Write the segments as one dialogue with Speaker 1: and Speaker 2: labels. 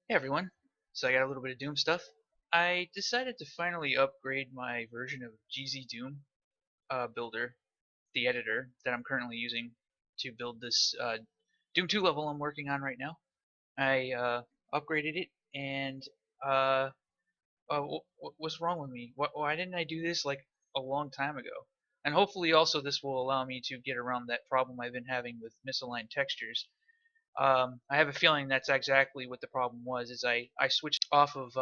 Speaker 1: Hey everyone, so I got a little bit of Doom stuff. I decided to finally upgrade my version of GzDoom builder, the editor that I'm currently using to build this Doom 2 level I'm working on right now. I upgraded it and uh, what's wrong with me? Why didn't I do this like a long time ago? And hopefully also this will allow me to get around that problem I've been having with misaligned textures. I have a feeling that's exactly what the problem was. Is I switched off of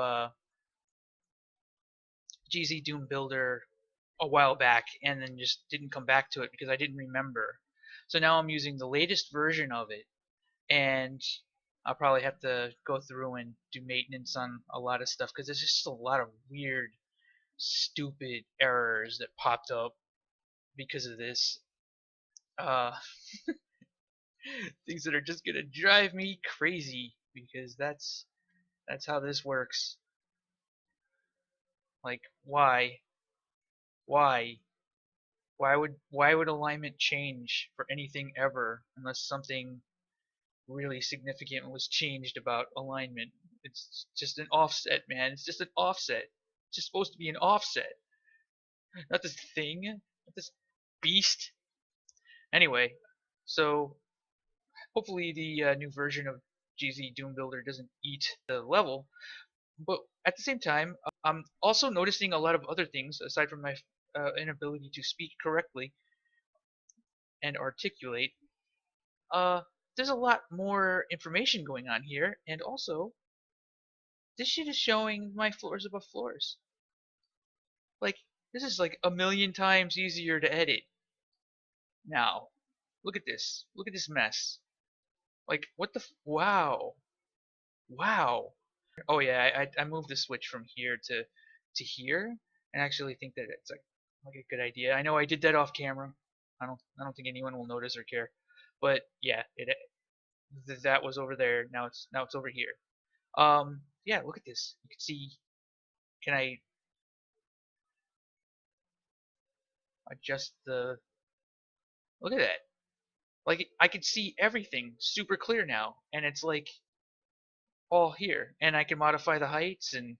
Speaker 1: GzDoom Builder a while back and then just didn't come back to it because I didn't remember. So now I'm using the latest version of it, and I'll probably have to go through and do maintenance on a lot of stuff because there's just a lot of weird, stupid errors that popped up because of this. Uh, Things that are just gonna drive me crazy because that's how this works. Like, why, why would alignment change for anything ever unless something really significant was changed about alignment? It's just an offset, man. It's just an offset. It's just supposed to be an offset, not this thing, not this beast. Anyway, so hopefully the new version of GzDoom Builder doesn't eat the level, but at the same time, I'm also noticing a lot of other things aside from my inability to speak correctly and articulate. Uh, there's a lot more information going on here, and also this shit is showing my floors above floors. Like, this is like a million times easier to edit now. Look at this. Look at this mess. Like, what the? Wow. Wow. Oh yeah, I moved the switch from here to here, and I actually think that it's like a good idea. I know I did that off camera. I don't think anyone will notice or care, but yeah, that was over there. Now it's over here. Yeah, look at this. You can see. Can I adjust the? Look at that. Like I can see everything super clear now, and it's like all here, and I can modify the heights and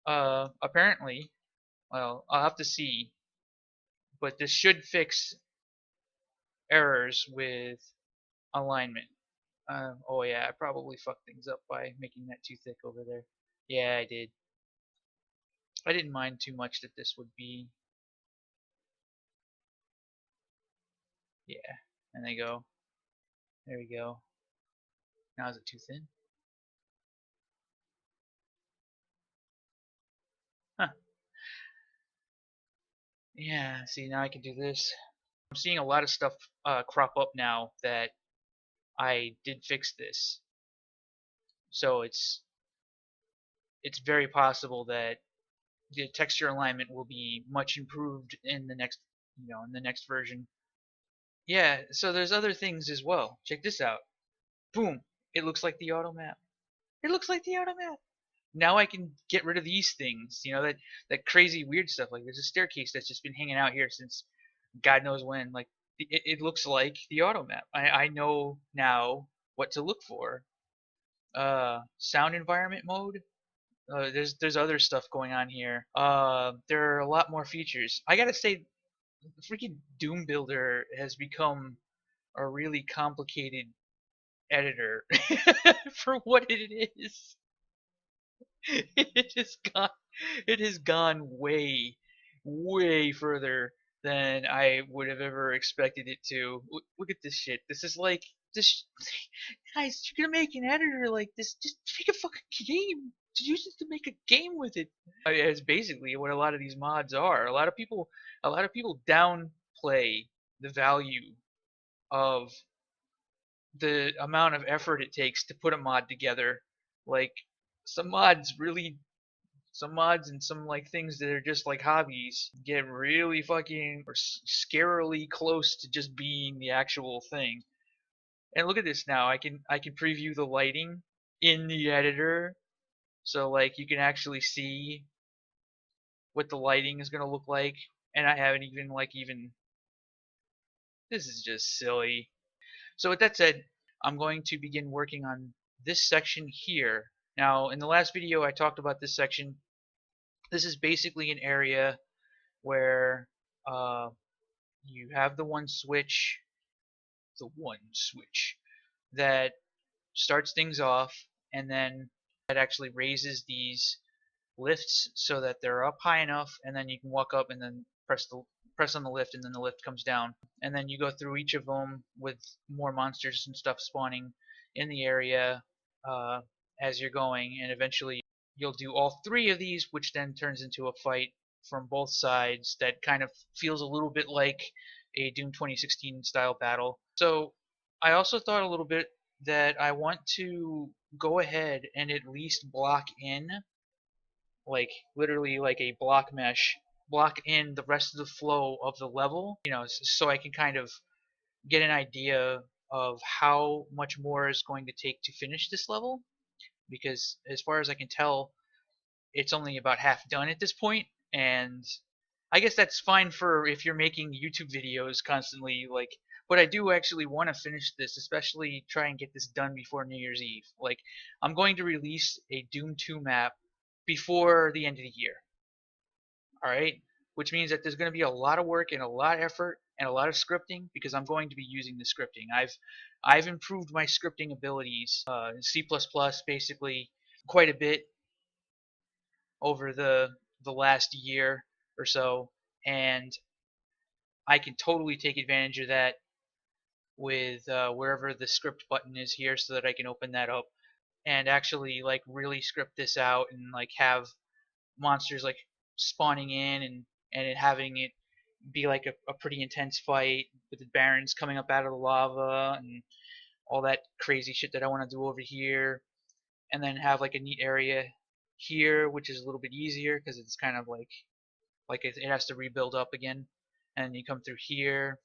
Speaker 1: apparently, well, I'll have to see, but this should fix errors with alignment. Oh yeah, I probably fucked things up by making that too thick over there. Yeah, I did. I didn't mind too much that this would be. Yeah, and they go. There we go. Now is it too thin? Huh. Yeah, see now I can do this. I'm seeing a lot of stuff crop up now that I did fix this. So it's very possible that the texture alignment will be much improved in the next in the next version. Yeah, so there's other things as well. Check this out. Boom. It looks like the auto map. It looks like the auto map. Now I can get rid of these things, that crazy weird stuff. Like there's a staircase that's just been hanging out here since God knows when. Like it looks like the auto map. I know now what to look for. Sound environment mode. There's other stuff going on here. There are a lot more features. I gotta say, freaking Doom Builder has become a really complicated editor for what it is. It has gone it has gone way further than I would have ever expected it to. Look at this shit. This is like this guys, you're gonna make an editor like this, just make a fucking game. Just use it to make a game with it. It's basically what a lot of these mods are. A lot of people downplay the value of the amount of effort it takes to put a mod together. Like some mods really some mods and some like things that are just like hobbies get really fucking or scarily close to just being the actual thing. And look at this now. I can preview the lighting in the editor, so like you can actually see what the lighting is gonna look like. And I haven't even. This is just silly. So with that said, I'm going to begin working on this section here. Now, in the last video I talked about this section. This is basically an area where you have the one switch that starts things off, and then that actually raises these lifts so that they're up high enough, and then you can walk up and then press on the lift, and then the lift comes down, and then you go through each of them with more monsters and stuff spawning in the area as you're going, and eventually you'll do all three of these, which then turns into a fight from both sides that kind of feels a little bit like a Doom 2016 style battle. So I also thought a little bit that I want to go ahead and at least block in, like literally like a block mesh, block in the rest of the flow of the level, so I can kind of get an idea of how much more is going to take to finish this level, because as far as I can tell, it's only about half done at this point, and I guess that's fine for if you're making YouTube videos constantly, like, but I do actually want to finish this, especially try and get this done before New Year's Eve. Like, I'm going to release a Doom 2 map before the end of the year. Alright? Which means that there's going to be a lot of work and a lot of effort and a lot of scripting, because I'm going to be using the scripting. I've improved my scripting abilities in C++ basically quite a bit over the last year or so, and I can totally take advantage of that with wherever the script button is here, so that I can open that up and actually like really script this out and like have monsters like spawning in, and it having it be like a pretty intense fight with the barons coming up out of the lava and all that crazy shit that I want to do over here, and then have like a neat area here which is a little bit easier because it's kind of like it has to rebuild up again, and you come through here,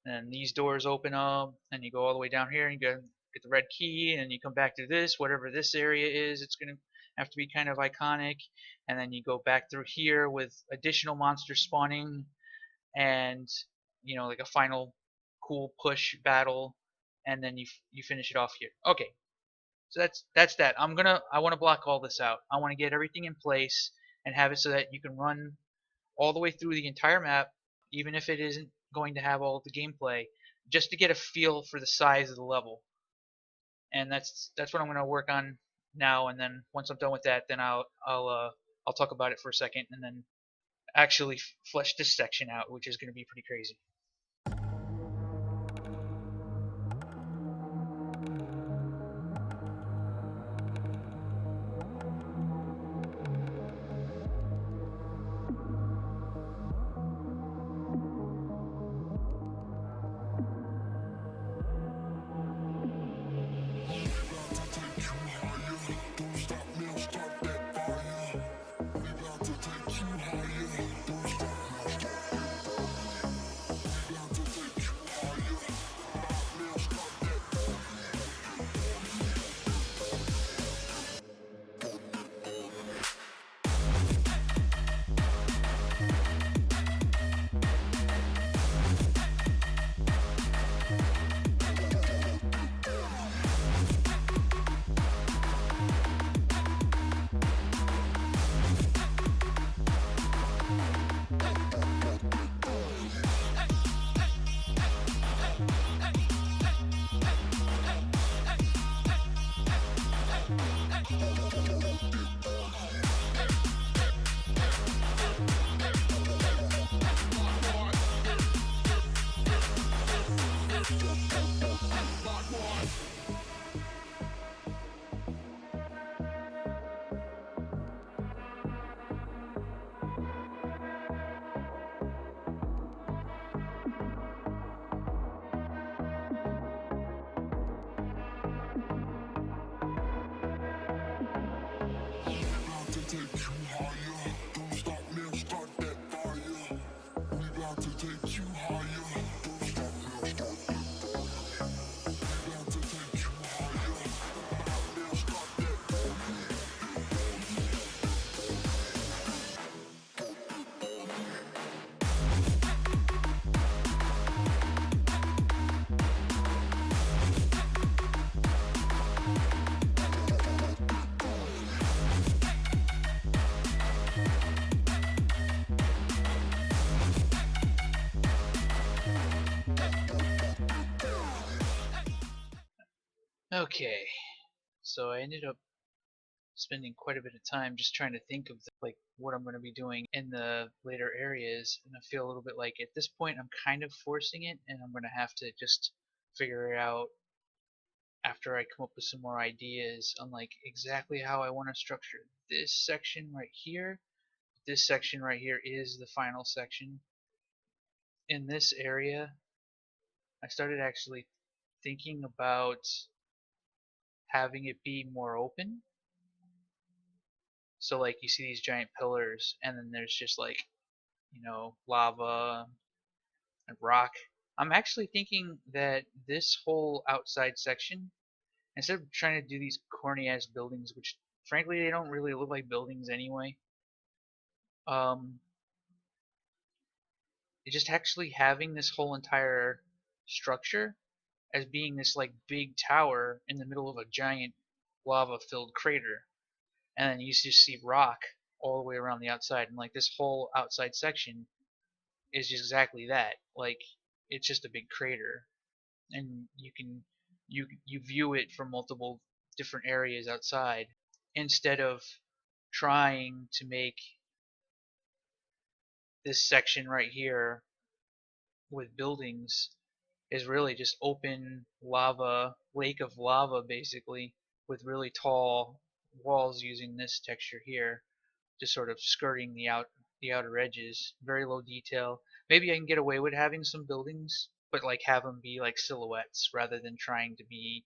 Speaker 1: and these doors open up, and you go all the way down here and you get the red key, and you come back to this, whatever this area is. It's gonna have to be kind of iconic, and then you go back through here with additional monsters spawning, and like a final cool push battle, and then you finish it off here. Okay, so that's that. I want to block all this out. I want to get everything in place and have it so that you can run all the way through the entire map, even if it isn't going to have all of the gameplay, just to get a feel for the size of the level. And that's what I'm going to work on now. And then once I'm done with that, then I'll talk about it for a second, and then actually flesh this section out, which is going to be pretty crazy. Okay, so I ended up spending quite a bit of time just trying to think of like what I'm going to be doing in the later areas, and I feel a little bit like at this point I'm kind of forcing it, and I'm going to have to just figure it out after I come up with some more ideas on like exactly how I want to structure this section right here. This section right here is the final section. In this area, I started actually thinking about having it be more open. So like you see these giant pillars, and then there's just like, lava and rock. I'm actually thinking that this whole outside section, instead of trying to do these corny ass buildings, which frankly they don't really look like buildings anyway, um, just actually having this whole entire structure as being this like big tower in the middle of a giant lava filled crater, and then you just see rock all the way around the outside, and like this whole outside section is just exactly that. Like it's just a big crater, and you view it from multiple different areas outside instead of trying to make this section right here with buildings is really just open lava, lake of lava basically, with really tall walls using this texture here, just sort of skirting the outer edges. Very low detail. Maybe I can get away with having some buildings, but like have them be like silhouettes rather than trying to be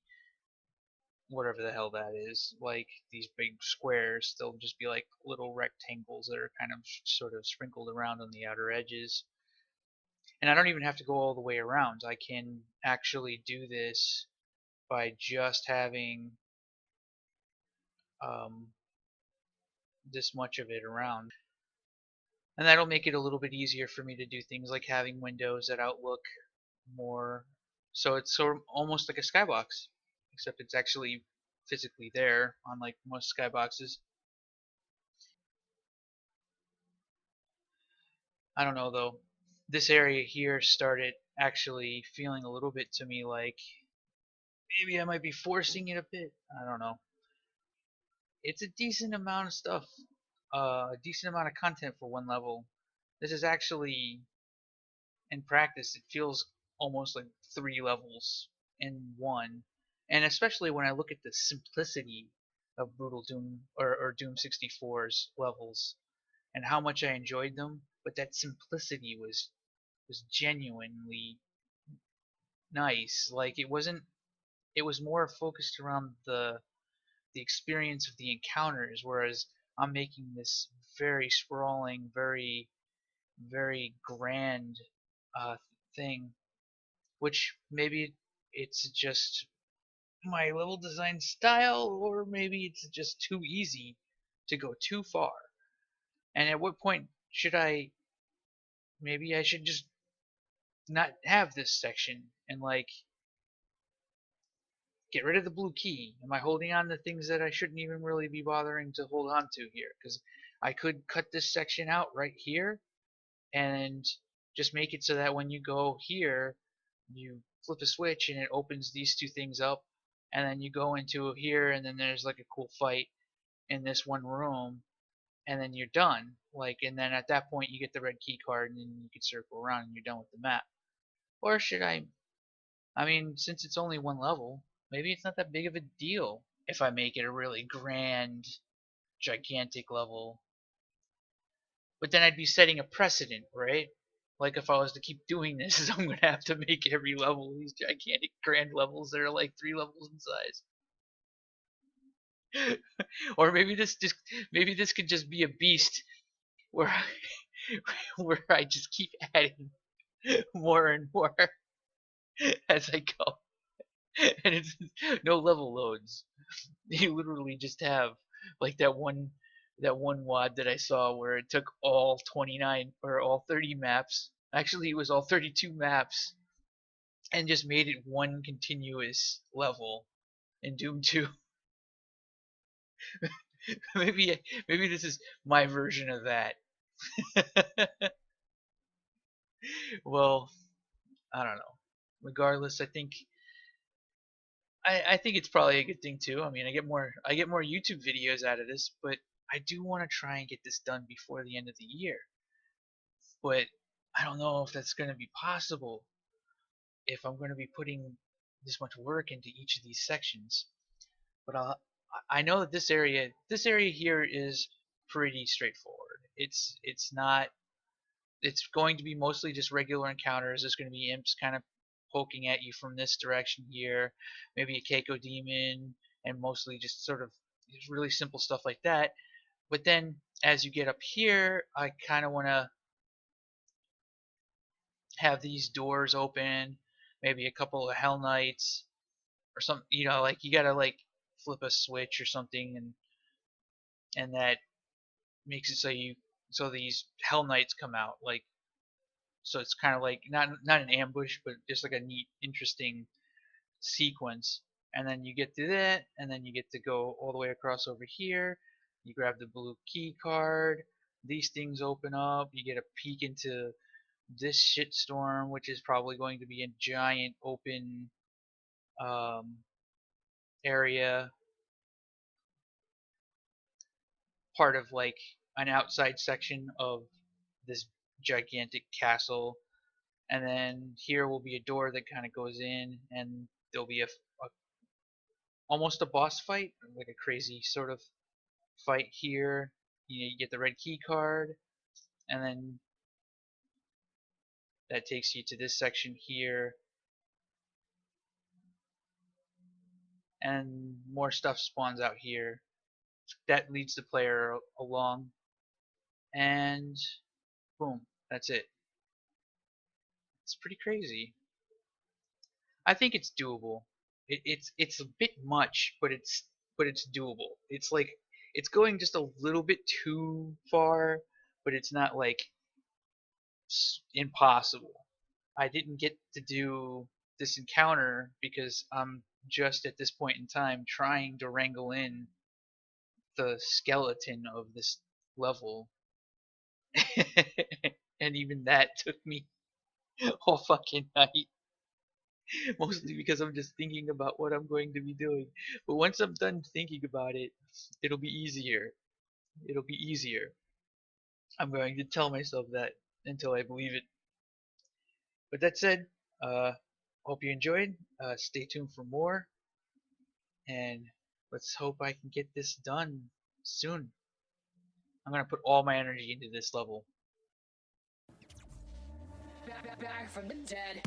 Speaker 1: whatever the hell that is. Like these big squares, they'll just be like little rectangles that are kind of sort of sprinkled around on the outer edges. And I don't even have to go all the way around. I can actually do this by just having um, this much of it around. And that'll make it a little bit easier for me to do things like having windows that outlook more. So it's sort of almost like a skybox, except it's actually physically there, unlike most skyboxes. I don't know though. This area here started actually feeling a little bit to me like maybe I might be forcing it a bit. I don't know. It's a decent amount of stuff, a decent amount of content for one level. This is actually, in practice, it feels almost like 3 levels in one. And especially when I look at the simplicity of Brutal Doom or Doom 64's levels and how much I enjoyed them, but that simplicity was genuinely nice. Like it was more focused around the experience of the encounters, whereas I'm making this very sprawling, very grand uh, thing, which maybe it's just my level design style, or maybe it's just too easy to go too far. And at what point should maybe I should just not have this section and like get rid of the blue key? Am I holding on to things that I shouldn't even really be bothering to hold on to here? Because I could cut this section out right here and just make it so that when you go here, you flip a switch and it opens these two things up, and then you go into here, and then there's like a cool fight in this one room, and then you're done. Like, and then at that point, you get the red key card, and then you can circle around, and you're done with the map. Or should I? I mean, since it's only one level, maybe it's not that big of a deal if I make it a really grand, gigantic level. But then I'd be setting a precedent, right? Like if I was to keep doing this, I'm gonna have to make every level these gigantic grand levels that are like 3 levels in size. Or maybe this could just be a beast where where I just keep adding more and more as I go, and it's no level loads. You literally just have like that one WOD that I saw where it took all 29 or all 30 maps. Actually, it was all 32 maps and just made it one continuous level in Doom 2. maybe maybe this is my version of that. Well, I don't know. Regardless, I think it's probably a good thing too. I mean, I get more YouTube videos out of this, but I do want to try and get this done before the end of the year. But I don't know if that's going to be possible if I'm going to be putting this much work into each of these sections. But I know that this area here is pretty straightforward. It's not. It's going to be mostly just regular encounters. There's going to be imps kind of poking at you from this direction here, maybe a Keiko demon, and mostly just sort of really simple stuff like that. But then as you get up here, I kind of want to have these doors open, maybe a couple of Hell Knights or something. You know, like you gotta like flip a switch or something, and that makes it so these Hell Knights come out. Like so, it's kind of like not an ambush, but just like a neat, interesting sequence. And then you get through that, and then you get to go all the way across over here. You grab the blue key card. These things open up. You get a peek into this shitstorm, which is probably going to be a giant open um, area, part of like an outside section of this gigantic castle. And then here will be a door that kind of goes in, and there'll be a almost a boss fight, like a crazy sort of fight here. You get the red key card, and then that takes you to this section here, and more stuff spawns out here. That leads the player along, and boom, that's it. It's pretty crazy. I think it's doable. It's a bit much, but it's doable. It's like it's going just a little bit too far, but it's not like impossible. I didn't get to do this encounter because I'm just at this point in time trying to wrangle in the skeleton of this level. And even that took me all fucking night. Mostly because I'm just thinking about what I'm going to be doing. But once I'm done thinking about it, it'll be easier. It'll be easier. I'm going to tell myself that until I believe it. But that said, hope you enjoyed. Stay tuned for more, and let's hope I can get this done soon. I'm gonna put all my energy into this level.
Speaker 2: Back from the dead.